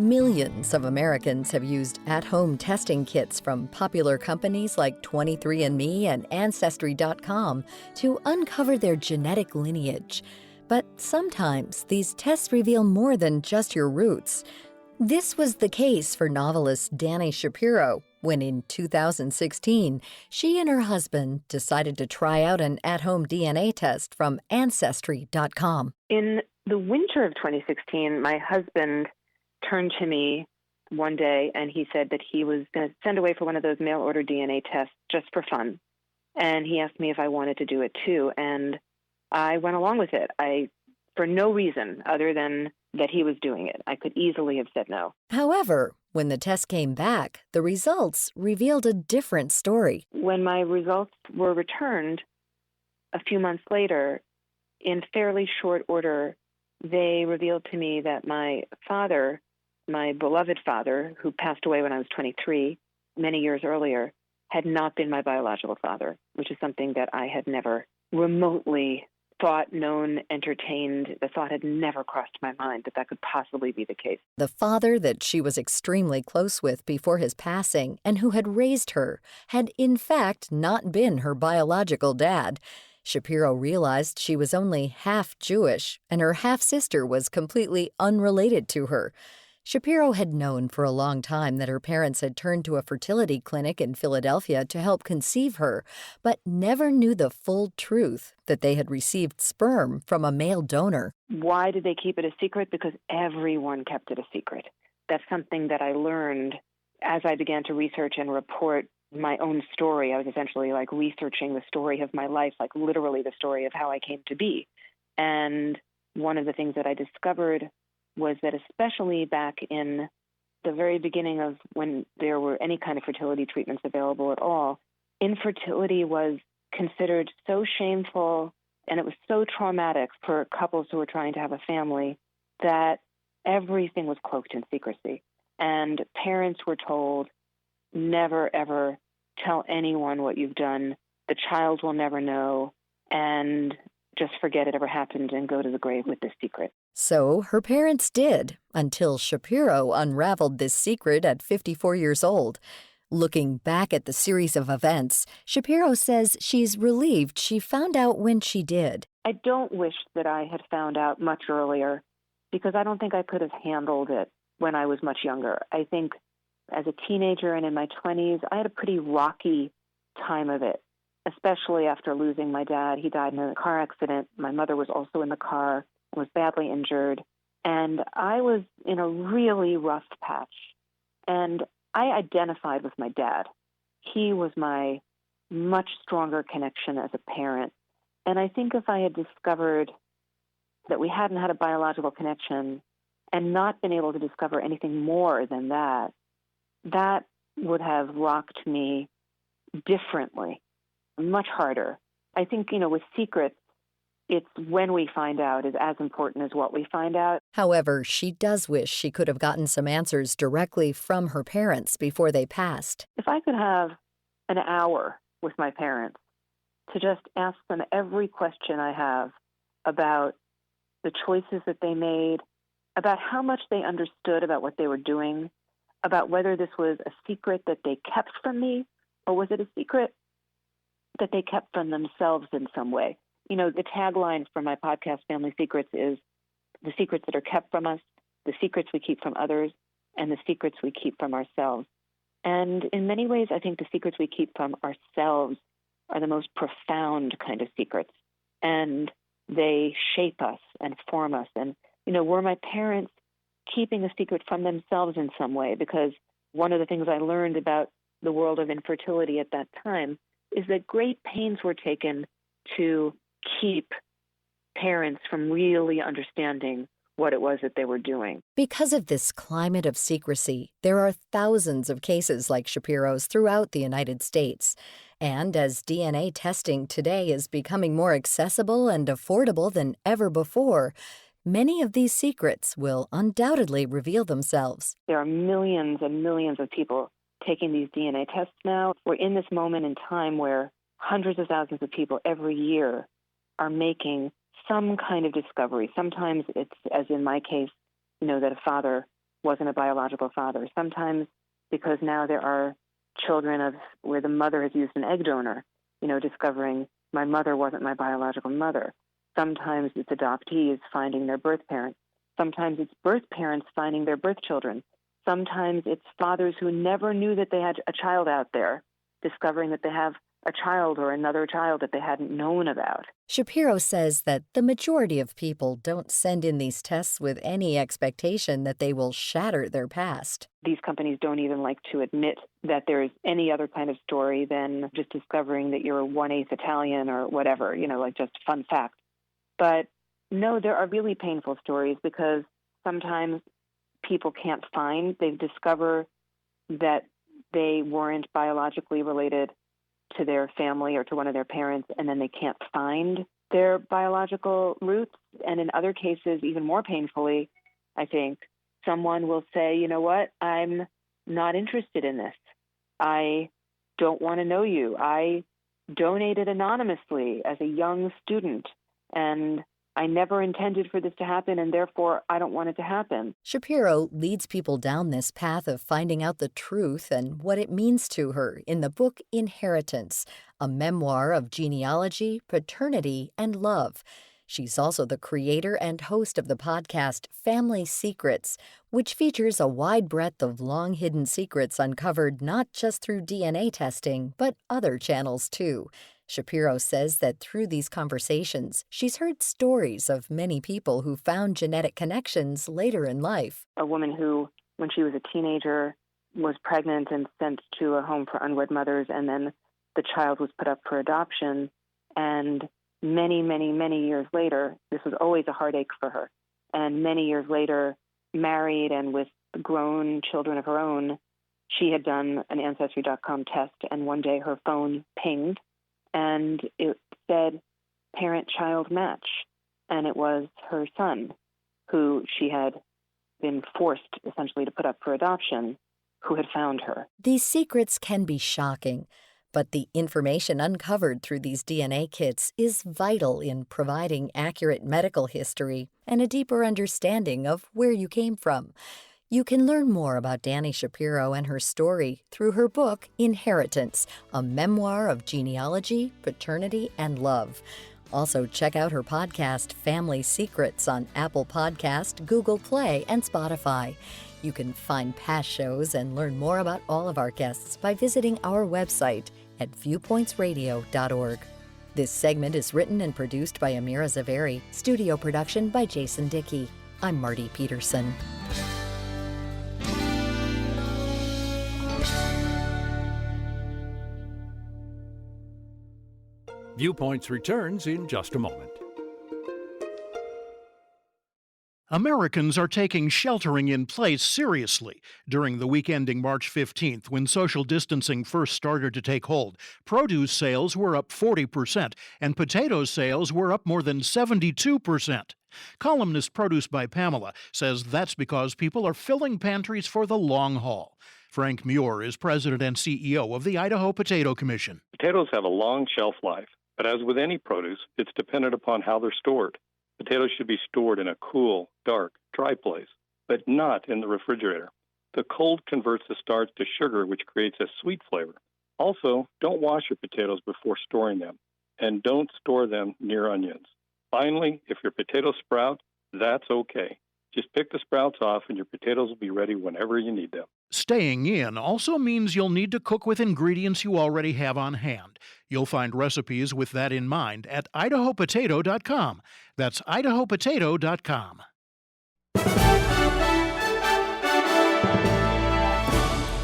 Millions of Americans have used at-home testing kits from popular companies like 23andMe and Ancestry.com to uncover their genetic lineage. But sometimes these tests reveal more than just your roots. This was the case for novelist Dani Shapiro when in 2016, she and her husband decided to try out an at-home DNA test from Ancestry.com. In the winter of 2016, my husband turned to me one day and he said that he was going to send away for one of those mail-order DNA tests just for fun. And he asked me if I wanted to do it too. And I went along with it. For no reason other than that he was doing it. I could easily have said no. However, when the test came back, the results revealed a different story. When my results were returned a few months later, in fairly short order, they revealed to me that my father, my beloved father, who passed away when I was 23, many years earlier, had not been my biological father, which is something that I had never remotely thought, known, entertained. The thought had never crossed my mind that could possibly be the case. The father that she was extremely close with before his passing and who had raised her had in fact not been her biological dad. Shapiro realized she was only half Jewish and her half-sister was completely unrelated to her. Shapiro had known for a long time that her parents had turned to a fertility clinic in Philadelphia to help conceive her, but never knew the full truth that they had received sperm from a male donor. Why did they keep it a secret? Because everyone kept it a secret. That's something that I learned as I began to research and report my own story. I was essentially like researching the story of my life, like literally the story of how I came to be. And one of the things that I discovered was that especially back in the very beginning of when there were any kind of fertility treatments available at all, infertility was considered so shameful and it was so traumatic for couples who were trying to have a family that everything was cloaked in secrecy. And parents were told, never, ever tell anyone what you've done. The child will never know, and just forget it ever happened and go to the grave with this secret. So her parents did, until Shapiro unraveled this secret at 54 years old. Looking back at the series of events, Shapiro says she's relieved she found out when she did. I don't wish that I had found out much earlier, because I don't think I could have handled it when I was much younger. I think as a teenager and in my 20s, I had a pretty rocky time of it, especially after losing my dad. He died in a car accident. My mother was also in the car, was badly injured, and I was in a really rough patch. And I identified with my dad. He was my much stronger connection as a parent. And I think if I had discovered that we hadn't had a biological connection and not been able to discover anything more than that, that would have rocked me differently, much harder. I think, with secrets, it's when we find out is as important as what we find out. However, she does wish she could have gotten some answers directly from her parents before they passed. If I could have an hour with my parents to just ask them every question I have about the choices that they made, about how much they understood about what they were doing, about whether this was a secret that they kept from me, or was it a secret that they kept from themselves in some way. The tagline for my podcast, Family Secrets, is the secrets that are kept from us, the secrets we keep from others, and the secrets we keep from ourselves. And in many ways, I think the secrets we keep from ourselves are the most profound kind of secrets. And they shape us and form us. And, were my parents keeping a secret from themselves in some way? Because one of the things I learned about the world of infertility at that time is that great pains were taken to keep parents from really understanding what it was that they were doing. Because of this climate of secrecy, there are thousands of cases like Shapiro's throughout the United States. And as DNA testing today is becoming more accessible and affordable than ever before, many of these secrets will undoubtedly reveal themselves. There are millions and millions of people taking these DNA tests now. We're in this moment in time where hundreds of thousands of people every year are making some kind of discovery. Sometimes it's, as in my case, that a father wasn't a biological father. Sometimes because now there are children of where the mother has used an egg donor, discovering my mother wasn't my biological mother. Sometimes it's adoptees finding their birth parents. Sometimes it's birth parents finding their birth children. Sometimes it's fathers who never knew that they had a child out there, discovering that they have a child or another child that they hadn't known about. Shapiro says that the majority of people don't send in these tests with any expectation that they will shatter their past. These companies don't even like to admit that there's any other kind of story than just discovering that you're 1/8 Italian or whatever, like just fun fact. But no, there are really painful stories because sometimes people can't they discover that they weren't biologically related to their family or to one of their parents, and then they can't find their biological roots. And in other cases, even more painfully, I think, someone will say, you know what, I'm not interested in this. I don't want to know you. I donated anonymously as a young student, and I never intended for this to happen, and therefore I don't want it to happen. Shapiro leads people down this path of finding out the truth and what it means to her in the book Inheritance, a memoir of genealogy, paternity, and love. She's also the creator and host of the podcast Family Secrets, which features a wide breadth of long-hidden secrets uncovered not just through DNA testing, but other channels too. Shapiro says that through these conversations, she's heard stories of many people who found genetic connections later in life. A woman who, when she was a teenager, was pregnant and sent to a home for unwed mothers, and then the child was put up for adoption. And many, many, many years later, this was always a heartache for her. And many years later, married and with grown children of her own, she had done an Ancestry.com test, and one day her phone pinged, and it said parent-child match. And it was her son, who she had been forced essentially to put up for adoption, who had found her. These secrets can be shocking, but the information uncovered through these DNA kits is vital in providing accurate medical history and a deeper understanding of where you came from. You can learn more about Dani Shapiro and her story through her book, Inheritance, a memoir of genealogy, paternity, and love. Also, check out her podcast, Family Secrets, on Apple Podcast, Google Play, and Spotify. You can find past shows and learn more about all of our guests by visiting our website at viewpointsradio.org. This segment is written and produced by Amira Zaveri, studio production by Jason Dickey. I'm Marty Peterson. Viewpoints returns in just a moment. Americans are taking sheltering in place seriously. During the week ending March 15th, when social distancing first started to take hold, produce sales were up 40%, and potato sales were up more than 72%. Columnist Produce by Pamela says that's because people are filling pantries for the long haul. Frank Muir is president and CEO of the Idaho Potato Commission. Potatoes have a long shelf life, but as with any produce, it's dependent upon how they're stored. Potatoes should be stored in a cool, dark, dry place, but not in the refrigerator. The cold converts the starch to sugar, which creates a sweet flavor. Also, don't wash your potatoes before storing them, and don't store them near onions. Finally, if your potatoes sprout, that's okay. Just pick the sprouts off and your potatoes will be ready whenever you need them. Staying in also means you'll need to cook with ingredients you already have on hand. You'll find recipes with that in mind at idahopotato.com. That's idahopotato.com.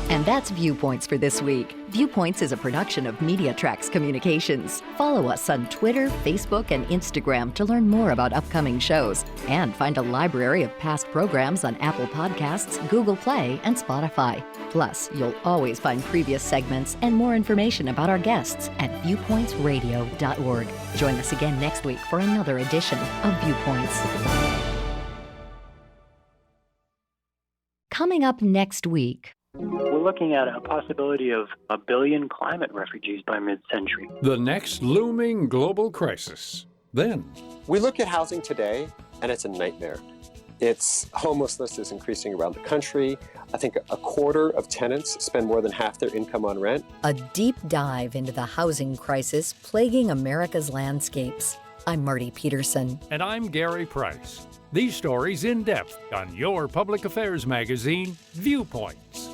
And that's Viewpoints for this week. Viewpoints is a production of MediaTrax Communications. Follow us on Twitter, Facebook, and Instagram to learn more about upcoming shows and find a library of past programs on Apple Podcasts, Google Play, and Spotify. Plus, you'll always find previous segments and more information about our guests at viewpointsradio.org. Join us again next week for another edition of Viewpoints. Coming up next week. We're looking at a possibility of 1 billion climate refugees by mid-century. The next looming global crisis. Then, we look at housing today, and it's a nightmare. Homelessness is increasing around the country. I think a quarter of tenants spend more than half their income on rent. A deep dive into the housing crisis plaguing America's landscapes. I'm Marty Peterson. And I'm Gary Price. These stories in depth on your public affairs magazine, Viewpoints.